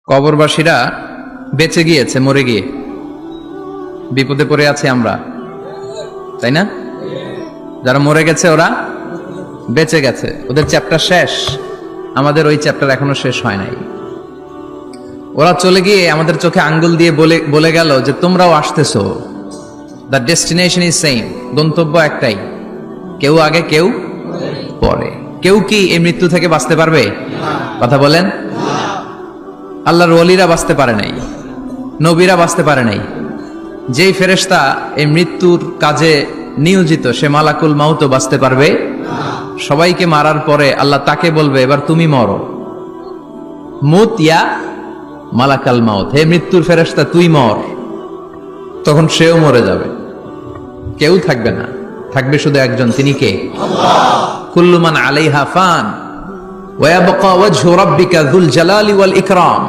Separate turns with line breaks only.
কবরবাসীরা বেঁচে গিয়েছে মরে গিয়ে, বিপদে পড়ে আছি আমরা, তাই না? যারা মরে গেছে ওরা বেঁচে গেছে, ওদের চ্যাপ্টার শেষ, আমাদের ওই চ্যাপ্টার এখনো শেষ হয় নাই। ওরা চলে গিয়ে আমাদের চোখে আঙ্গুল দিয়ে বলে গেল যে তোমরাও আসতেছো, দ্য ডেস্টিনেশন ইজ সেম, গন্তব্য একটাই, কেউ আগে কেউ পরে। কেউ কি এই মৃত্যু থেকে বাঁচতে পারবে? কথা বলেন। আল্লাহর ওলিরা বাঁচতে পারে নাই, নবীরা বাঁচতে পারে নাই। যেই ফেরেশতা এই মৃত্যুর কাজে নিয়োজিত সে মালাকুল মাউতও বাঁচতে পারবে? সবাইকে মারার পরে আল্লাহ তাকে বলবে এবার তুমি মরো, মুত ইয়া মালাকাল মাউত, হে মৃত্যুর ফেরেশতা তুই মর। তখন সেও মরে যাবে, কেউ থাকবে না, থাকবে শুধু একজন, তিনি কে? কুল্লু মান আলাইহা ফান ওয়া ইয়াবকা ওয়াজহু রাব্বিকা যুল জালালি ওয়াল ইকরাম।